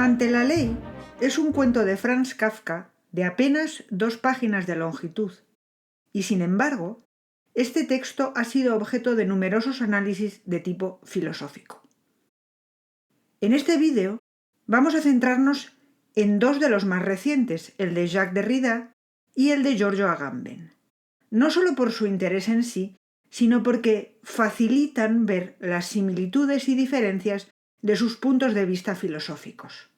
Ante la ley es un cuento de Franz Kafka de apenas 2 páginas de longitud, y sin embargo, este texto ha sido objeto de numerosos análisis de tipo filosófico. En este vídeo vamos a centrarnos en 2 de los más recientes, el de Jacques Derrida y el de Giorgio Agamben, no solo por su interés en sí, sino porque facilitan ver las similitudes y diferencias de sus puntos de vista filosóficos.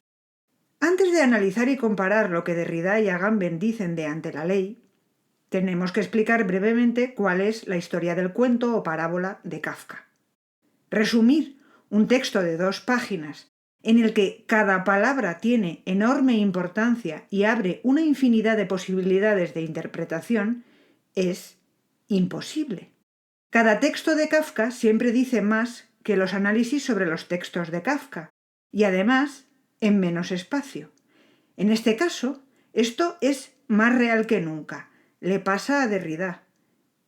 Antes de analizar y comparar lo que Derrida y Agamben dicen de Ante la ley, tenemos que explicar brevemente cuál es la historia del cuento o parábola de Kafka. Resumir un texto de 2 páginas en el que cada palabra tiene enorme importancia y abre una infinidad de posibilidades de interpretación es imposible. Cada texto de Kafka siempre dice más que los análisis sobre los textos de Kafka, y además en menos espacio. En este caso, esto es más real que nunca. Le pasa a Derrida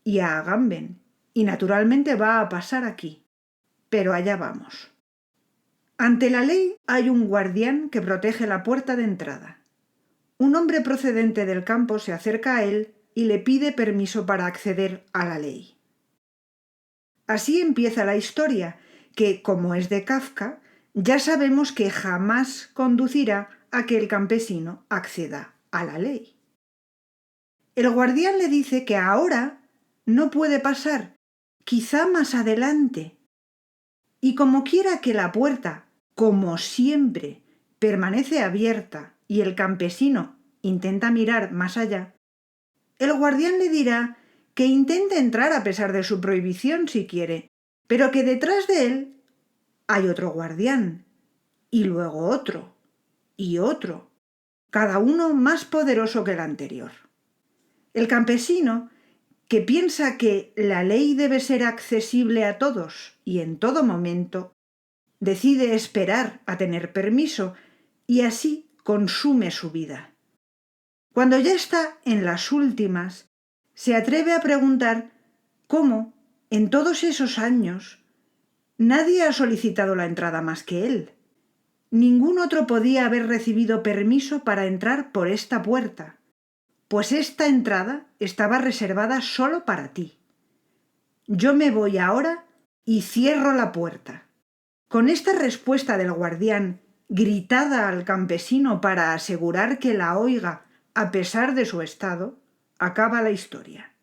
y a Agamben, y naturalmente va a pasar aquí. Pero allá vamos. Ante la ley hay un guardián que protege la puerta de entrada. Un hombre procedente del campo se acerca a él y le pide permiso para acceder a la ley. Así empieza la historia, que, como es de Kafka, ya sabemos que jamás conducirá a que el campesino acceda a la ley. El guardián le dice que ahora no puede pasar, quizá más adelante. Y como quiera que la puerta, como siempre, permanece abierta y el campesino intenta mirar más allá, el guardián le dirá que intente entrar a pesar de su prohibición si quiere, pero que detrás de él hay otro guardián, y luego otro, y otro, cada uno más poderoso que el anterior. El campesino, que piensa que la ley debe ser accesible a todos y en todo momento, decide esperar a tener permiso y así consume su vida. Cuando ya está en las últimas, se atreve a preguntar cómo, en todos esos años, nadie ha solicitado la entrada más que él. Ningún otro podía haber recibido permiso para entrar por esta puerta, pues esta entrada estaba reservada solo para ti. Yo me voy ahora y cierro la puerta. Con esta respuesta del guardián, gritada al campesino para asegurar que la oiga a pesar de su estado, acaba la historia.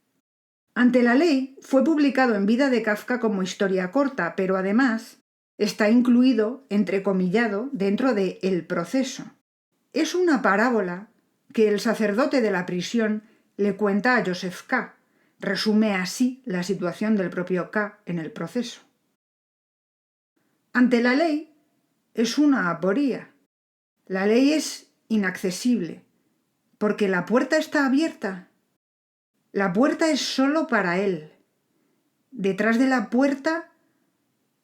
Ante la ley fue publicado en vida de Kafka como historia corta, pero además está incluido, entrecomillado, dentro de El proceso. Es una parábola que el sacerdote de la prisión le cuenta a Joseph K. Resume así la situación del propio K en el proceso. Ante la ley es una aporía. La ley es inaccesible, porque la puerta está abierta. La puerta es solo para él. Detrás de la puerta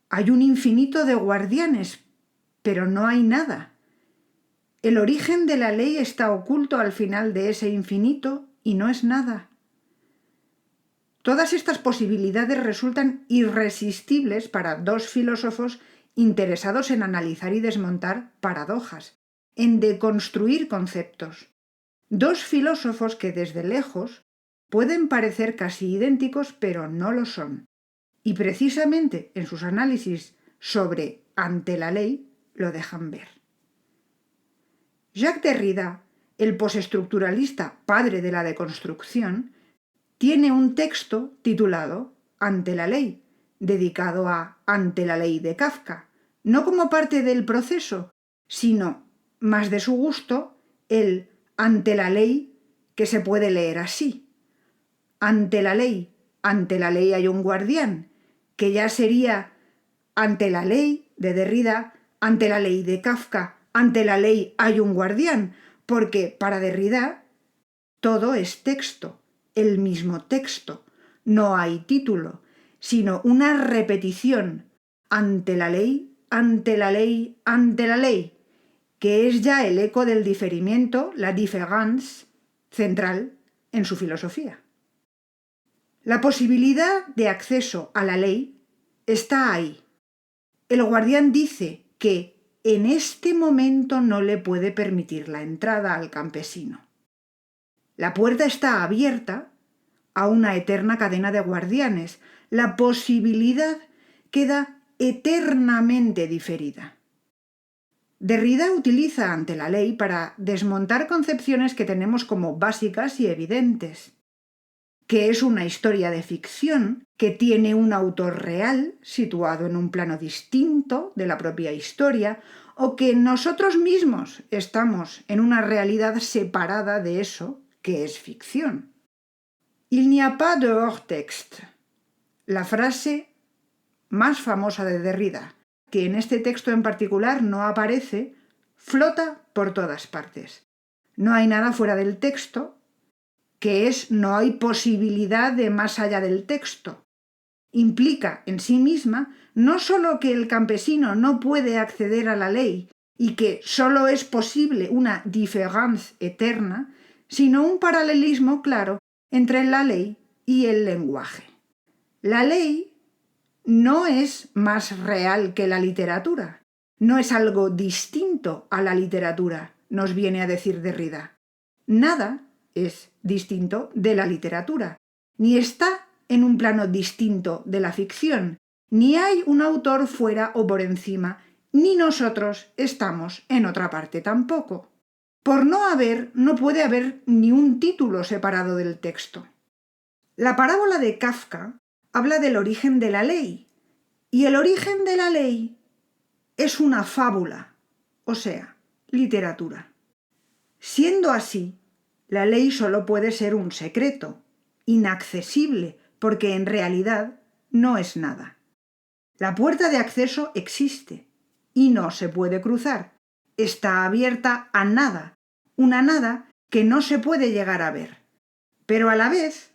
hay un infinito de guardianes, pero no hay nada. El origen de la ley está oculto al final de ese infinito y no es nada. Todas estas posibilidades resultan irresistibles para 2 filósofos interesados en analizar y desmontar paradojas, en deconstruir conceptos. 2 filósofos que desde lejos pueden parecer casi idénticos, pero no lo son. Y precisamente en sus análisis sobre Ante la ley lo dejan ver. Jacques Derrida, el postestructuralista padre de la deconstrucción, tiene un texto titulado Ante la ley, dedicado a Ante la ley de Kafka, no como parte del proceso, sino, más de su gusto, el Ante la ley, que se puede leer así. Ante la ley hay un guardián, que ya sería Ante la ley de Derrida, Ante la ley de Kafka, Ante la ley hay un guardián, porque para Derrida todo es texto, el mismo texto, no hay título, sino una repetición, ante la ley, ante la ley, ante la ley, que es ya el eco del diferimiento, la différance, central en su filosofía. La posibilidad de acceso a la ley está ahí. El guardián dice que en este momento no le puede permitir la entrada al campesino. La puerta está abierta a una eterna cadena de guardianes. La posibilidad queda eternamente diferida. Derrida utiliza ante la ley para desmontar concepciones que tenemos como básicas y evidentes. ¿Qué es una historia de ficción que tiene un autor real situado en un plano distinto de la propia historia, o que nosotros mismos estamos en una realidad separada de eso que es ficción? Il n'y a pas de hors-texte, la frase más famosa de Derrida, que en este texto en particular no aparece, flota por todas partes. No hay nada fuera del texto, que es no hay posibilidad de más allá del texto. Implica en sí misma no sólo que el campesino no puede acceder a la ley y que sólo es posible una différence eterna, sino un paralelismo claro entre la ley y el lenguaje. La ley no es más real que la literatura, no es algo distinto a la literatura, nos viene a decir Derrida. Nada es distinto de la literatura, ni está en un plano distinto de la ficción, ni hay un autor fuera o por encima, ni nosotros estamos en otra parte tampoco. Por no haber, no puede haber ni un título separado del texto. La parábola de Kafka habla del origen de la ley, y el origen de la ley es una fábula, o sea, literatura. Siendo así, la ley solo puede ser un secreto, inaccesible, porque en realidad no es nada. La puerta de acceso existe y no se puede cruzar. Está abierta a nada, una nada que no se puede llegar a ver. Pero a la vez,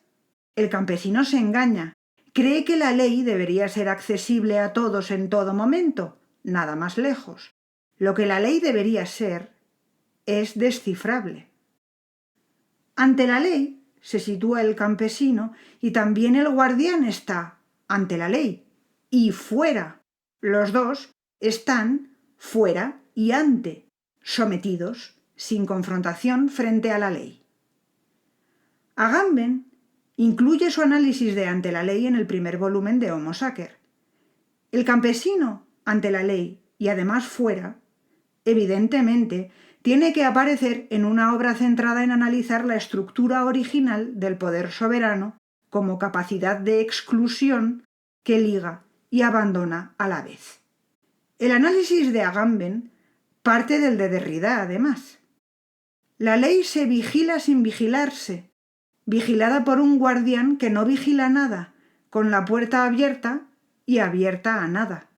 el campesino se engaña, cree que la ley debería ser accesible a todos en todo momento, nada más lejos. Lo que la ley debería ser es descifrable. Ante la ley se sitúa el campesino y también el guardián está ante la ley y fuera. Los dos están fuera y ante, sometidos, sin confrontación frente a la ley. Agamben incluye su análisis de ante la ley en el primer volumen de Homo Sacer. El campesino ante la ley y además fuera, evidentemente, tiene que aparecer en una obra centrada en analizar la estructura original del poder soberano como capacidad de exclusión que liga y abandona a la vez. El análisis de Agamben parte del de Derrida, además. La ley se vigila sin vigilarse, vigilada por un guardián que no vigila nada, con la puerta abierta y abierta a nada,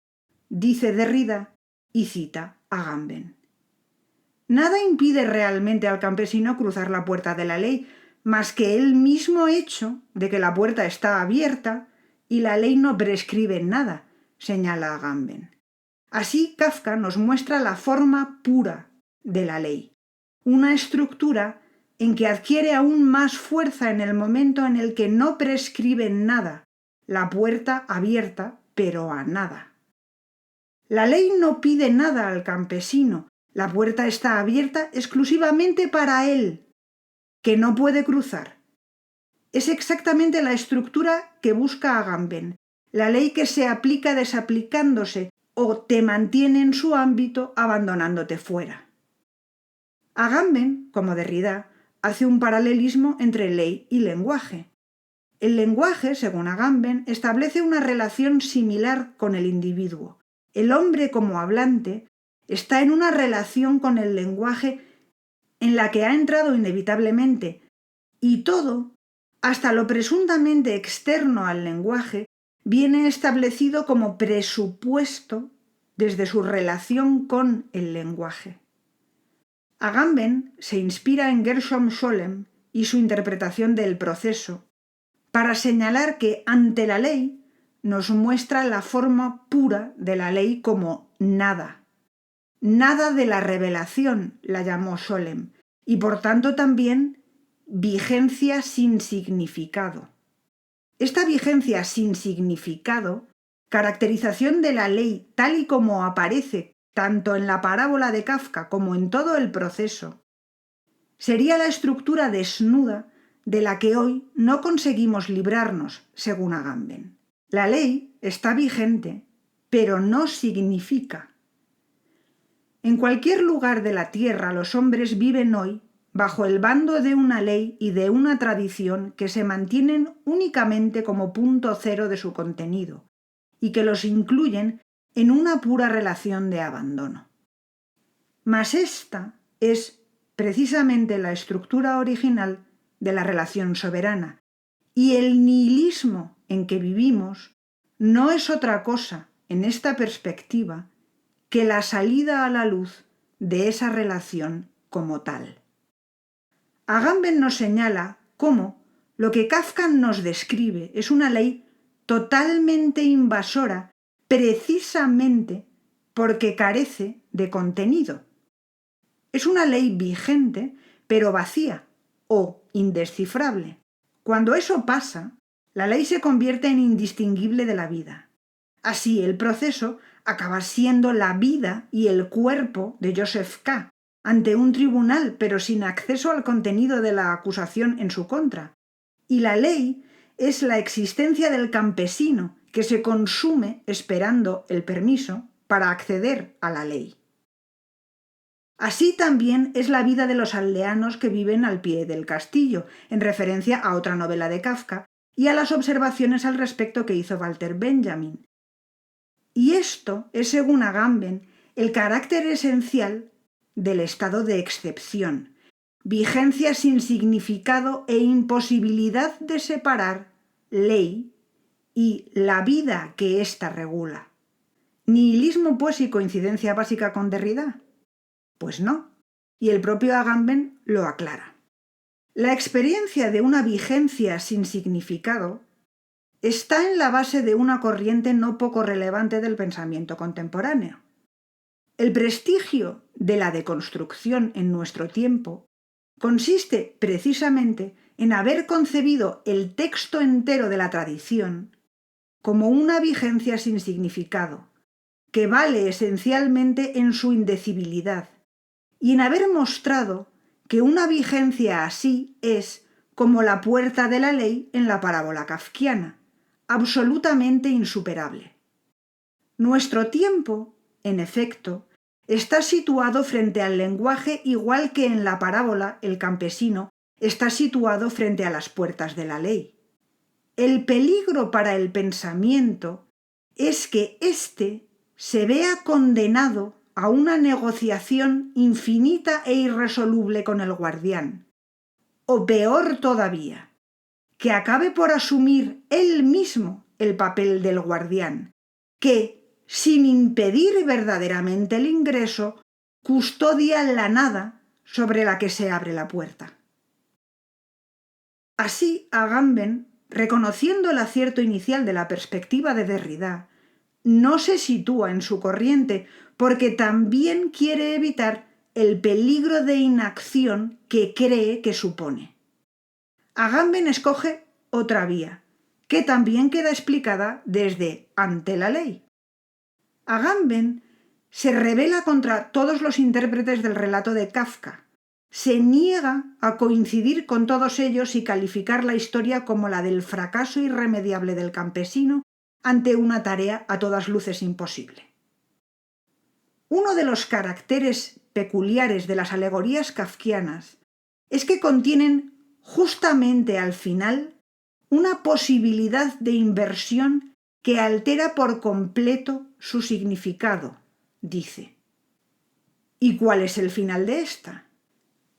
dice Derrida y cita a Agamben. Nada impide realmente al campesino cruzar la puerta de la ley, más que el mismo hecho de que la puerta está abierta y la ley no prescribe nada, señala Agamben. Así Kafka nos muestra la forma pura de la ley, una estructura en que adquiere aún más fuerza en el momento en el que no prescribe nada, la puerta abierta pero a nada. La ley no pide nada al campesino, la puerta está abierta exclusivamente para él, que no puede cruzar. Es exactamente la estructura que busca Agamben, la ley que se aplica desaplicándose o te mantiene en su ámbito abandonándote fuera. Agamben, como Derrida, hace un paralelismo entre ley y lenguaje. El lenguaje, según Agamben, establece una relación similar con el individuo. El hombre como hablante está en una relación con el lenguaje en la que ha entrado inevitablemente, y todo, hasta lo presuntamente externo al lenguaje, viene establecido como presupuesto desde su relación con el lenguaje. Agamben se inspira en Gershom Scholem y su interpretación del proceso para señalar que ante la ley nos muestra la forma pura de la ley como nada. Nada de la revelación, la llamó Scholem, y por tanto también vigencia sin significado. Esta vigencia sin significado, caracterización de la ley tal y como aparece tanto en la parábola de Kafka como en todo el proceso, sería la estructura desnuda de la que hoy no conseguimos librarnos, según Agamben. La ley está vigente, pero no significa. En cualquier lugar de la tierra los hombres viven hoy bajo el bando de una ley y de una tradición que se mantienen únicamente como punto cero de su contenido y que los incluyen en una pura relación de abandono. Mas esta es precisamente la estructura original de la relación soberana, y el nihilismo en que vivimos no es otra cosa, en esta perspectiva, que la salida a la luz de esa relación como tal. Agamben nos señala cómo lo que Kafka nos describe es una ley totalmente invasora precisamente porque carece de contenido. Es una ley vigente, pero vacía o indescifrable. Cuando eso pasa, la ley se convierte en indistinguible de la vida. Así, el proceso acaba siendo la vida y el cuerpo de Joseph K. ante un tribunal, pero sin acceso al contenido de la acusación en su contra. Y la ley es la existencia del campesino que se consume esperando el permiso para acceder a la ley. Así también es la vida de los aldeanos que viven al pie del castillo, en referencia a otra novela de Kafka y a las observaciones al respecto que hizo Walter Benjamin. Y esto es, según Agamben, el carácter esencial del estado de excepción, vigencia sin significado e imposibilidad de separar ley y la vida que ésta regula. ¿Nihilismo, pues, y coincidencia básica con Derrida? Pues no, y el propio Agamben lo aclara. La experiencia de una vigencia sin significado está en la base de una corriente no poco relevante del pensamiento contemporáneo. El prestigio de la deconstrucción en nuestro tiempo consiste precisamente en haber concebido el texto entero de la tradición como una vigencia sin significado, que vale esencialmente en su indecibilidad, y en haber mostrado que una vigencia así es como la puerta de la ley en la parábola kafkiana, absolutamente insuperable. Nuestro tiempo, en efecto, está situado frente al lenguaje igual que en la parábola el campesino está situado frente a las puertas de la ley. El peligro para el pensamiento es que éste se vea condenado a una negociación infinita e irresoluble con el guardián, o peor todavía, que acabe por asumir él mismo el papel del guardián, que, sin impedir verdaderamente el ingreso, custodia la nada sobre la que se abre la puerta. Así, Agamben, reconociendo el acierto inicial de la perspectiva de Derrida, no se sitúa en su corriente porque también quiere evitar el peligro de inacción que cree que supone. Agamben escoge otra vía, que también queda explicada desde Ante la ley. Agamben se rebela contra todos los intérpretes del relato de Kafka, se niega a coincidir con todos ellos y calificar la historia como la del fracaso irremediable del campesino ante una tarea a todas luces imposible. Uno de los caracteres peculiares de las alegorías kafkianas es que contienen justamente al final una posibilidad de inversión que altera por completo su significado, dice. ¿Y cuál es el final de esta?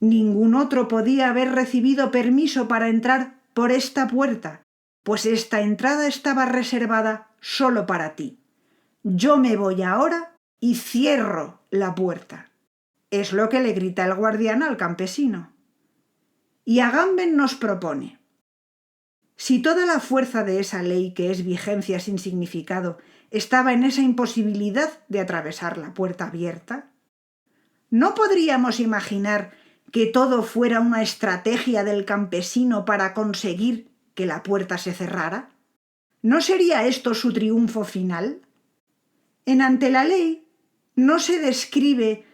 Ningún otro podía haber recibido permiso para entrar por esta puerta, pues esta entrada estaba reservada solo para ti. Yo me voy ahora y cierro la puerta. Es lo que le grita el guardián al campesino. Y Agamben nos propone: si toda la fuerza de esa ley que es vigencia sin significado estaba en esa imposibilidad de atravesar la puerta abierta, ¿no podríamos imaginar que todo fuera una estrategia del campesino para conseguir que la puerta se cerrara? ¿No sería esto su triunfo final? En Ante la ley no se describe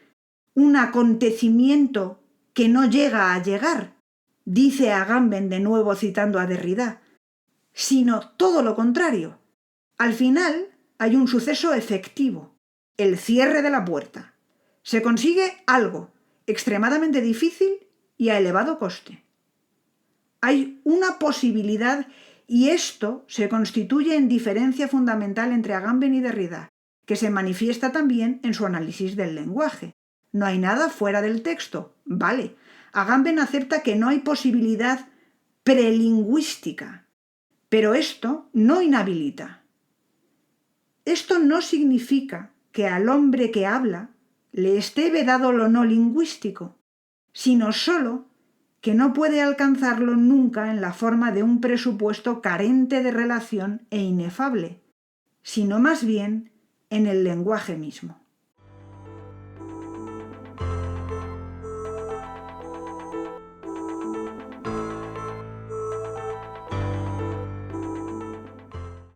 un acontecimiento que no llega a llegar, dice Agamben de nuevo citando a Derrida, sino todo lo contrario. Al final hay un suceso efectivo, el cierre de la puerta. Se consigue algo extremadamente difícil y a elevado coste. Hay una posibilidad y esto se constituye en diferencia fundamental entre Agamben y Derrida, que se manifiesta también en su análisis del lenguaje. No hay nada fuera del texto, vale. Agamben acepta que no hay posibilidad prelingüística, pero esto no inhabilita. Esto no significa que al hombre que habla le esté vedado lo no lingüístico, sino solo que no puede alcanzarlo nunca en la forma de un presupuesto carente de relación e inefable, sino más bien en el lenguaje mismo.